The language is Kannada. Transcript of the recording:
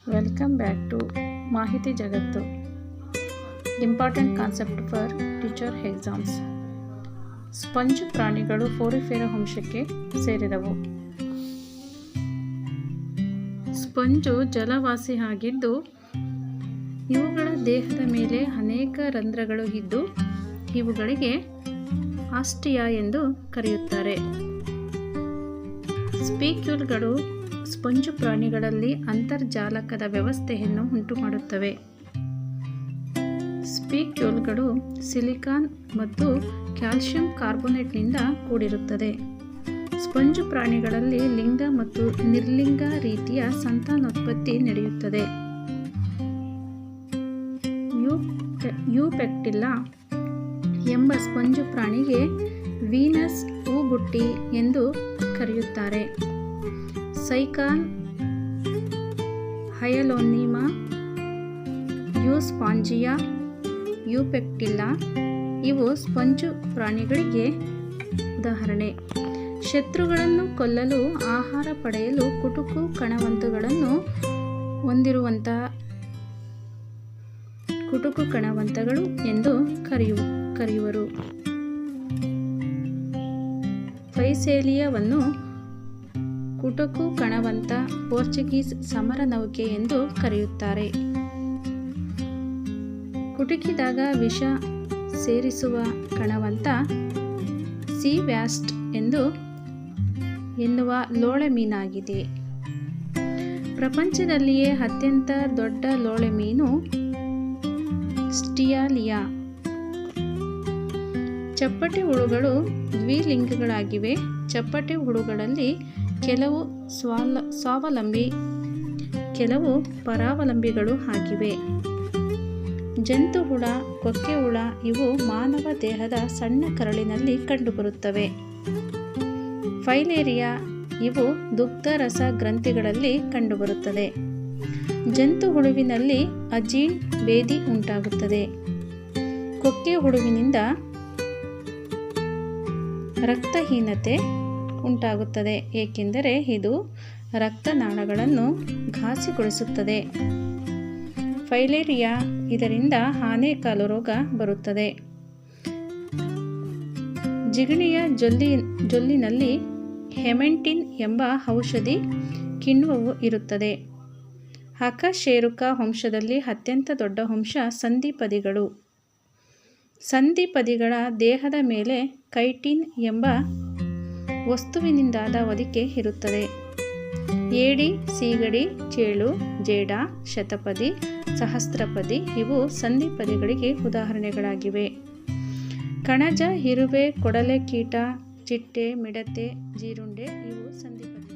ವೆಲ್ಕಮ್ ಬ್ಯಾಕ್ ಟು ಮಾಹಿತಿ ಜಗತ್ತು. Important concept for teacher exams. Sponge ಪ್ರಾಣಿಗಳು ಫೋರಿಫೆರಾ ವಂಶಕ್ಕೆ ಸೇರಿದವು. ಸ್ಪಂಜು ಜಲವಾಸಿ ಆಗಿದ್ದು ಇವುಗಳ ದೇಹದ ಮೇಲೆ ಅನೇಕ ರಂಧ್ರಗಳು ಇದ್ದು ಇವುಗಳಿಗೆ ಆಸ್ಟಿಯಾ ಎಂದು ಕರೆಯುತ್ತಾರೆ. ಸ್ಪೀಕ್ಯೂಲ್ಗಳು ಸ್ಪಂಜು ಪ್ರಾಣಿಗಳಲ್ಲಿ ಅಂತರ್ಜಾಲಕದ ವ್ಯವಸ್ಥೆಯನ್ನು ಉಂಟುಮಾಡುತ್ತವೆ. ಸ್ಪೀಕ್ಯೂಲ್ಗಳು ಸಿಲಿಕಾನ್ ಮತ್ತು ಕ್ಯಾಲ್ಸಿಯಂ ಕಾರ್ಬೋನೇಟ್ನಿಂದ ಕೂಡಿರುತ್ತದೆ. ಸ್ಪಂಜು ಪ್ರಾಣಿಗಳಲ್ಲಿ ಲಿಂಗ ಮತ್ತು ನಿರ್ಲಿಂಗ ರೀತಿಯ ಸಂತಾನೋತ್ಪತ್ತಿ ನಡೆಯುತ್ತದೆ. ಯುಪೆಕ್ಟಿಲ್ಲಾ ಎಂಬ ಸ್ಪಂಜು ಪ್ರಾಣಿಗೆ ವೀನಸ್ ಹೂಬುಟ್ಟಿ ಎಂದು ಕರೆಯುತ್ತಾರೆ. ಸೈಕಾನ್, ಹಯಲೋನಿಮಾ, ಯೂಸ್ಪಾಂಜಿಯಾ, ಯುಪೆಕ್ಟಿಲ್ಲಾ ಇವು ಸ್ಪಂಜು ಪ್ರಾಣಿಗಳಿಗೆ ಉದಾಹರಣೆ. ಶತ್ರುಗಳನ್ನು ಕೊಲ್ಲಲು ಆಹಾರ ಪಡೆಯಲು ಕುಟುಕು ಕಣವಂತುಗಳನ್ನು ಕುಟುಕು ಕಣವಂತಗಳು ಎಂದು ಕರೆಯುವರು. ಫೈಸೇಲಿಯಾವನ್ನು ಕುಟುಕು ಕಣವಂತ ಪೋರ್ಚುಗೀಸ್ ಸಮರ ನೌಕೆ ಎಂದು ಕರೆಯುತ್ತಾರೆ. ಕುಟುಕಿದಾಗ ವಿಷ ಸೇರಿಸುವ ಕಣವಂತ ಸೀ ವ್ಯಾಸ್ಟ್ ಎನ್ನುವ ಲೋಳೆ ಮೀನಾಗಿದೆ. ಪ್ರಪಂಚದಲ್ಲಿಯೇ ಅತ್ಯಂತ ದೊಡ್ಡ ಲೋಳೆ ಮೀನು ಸ್ಟಿಯಾಲಿಯಾ. ಚಪ್ಪಟೆ ಹುಳುಗಳು ದ್ವಿಲಿಂಗಿಗಳಾಗಿವೆ. ಚಪ್ಪಟೆ ಹುಳುಗಳಲ್ಲಿ ಕೆಲವು ಸ್ವಾವಲಂಬಿ, ಕೆಲವು ಪರಾವಲಂಬಿಗಳು ಆಗಿವೆ. ಜಂತು ಹುಳ, ಕೊಕ್ಕೆ ಹುಳ ಇವು ಮಾನವ ದೇಹದ ಸಣ್ಣ ಕರಳಿನಲ್ಲಿ ಕಂಡುಬರುತ್ತವೆ. ಫೈಲೇರಿಯಾ ಇವು ದುಗ್ಧರಸ ಗ್ರಂಥಿಗಳಲ್ಲಿ ಕಂಡುಬರುತ್ತದೆ. ಜಂತು ಹುಳುವಿನಲ್ಲಿ ಅಜೀರ್ಣ ಭೇದಿ ಉಂಟಾಗುತ್ತದೆ. ಕೊಕ್ಕೆ ಹುಳುವಿನಿಂದ ರಕ್ತಹೀನತೆ ಉಂಟಾಗುತ್ತದೆ, ಏಕೆಂದರೆ ಇದು ರಕ್ತನಾಳಗಳನ್ನು ಘಾಸಿಗೊಳಿಸುತ್ತದೆ. ಫೈಲೇರಿಯಾ ಇದರಿಂದ ಆನೆಕಾಲು ರೋಗ ಬರುತ್ತದೆ. ಜಿಗಣೆಯ ಜೊಲ್ಲಿನಲ್ಲಿ ಹೆಮೆಂಟಿನ್ ಎಂಬ ಔಷಧಿ ಕಿಣ್ವವು ಇರುತ್ತದೆ. ಅಕಶೇರುಕ ವಂಶದಲ್ಲಿ ಅತ್ಯಂತ ದೊಡ್ಡ ವಂಶ ಸಂಧಿಪದಿಗಳು. ಸಂಧಿಪದಿಗಳ ದೇಹದ ಮೇಲೆ ಕೈಟಿನ್ ಎಂಬ ವಸ್ತುವಿನಿಂದಾದ ಹೊದಿಕೆ ಇರುತ್ತದೆ. ಏಡಿ, ಸೀಗಡಿ, ಚೇಳು, ಜೇಡ, ಶತಪದಿ, ಸಹಸ್ರಪದಿ ಇವು ಸಂಧಿಪದಿಗಳಿಗೆ ಉದಾಹರಣೆಗಳಾಗಿವೆ. ಕಣಜ, ಇರುವೆ, ಕೊಡಲೆ ಕೀಟ, ಚಿಟ್ಟೆ, ಮಿಡತೆ, ಜೀರುಂಡೆ ಇವು ಸಂಧಿಪದಿ.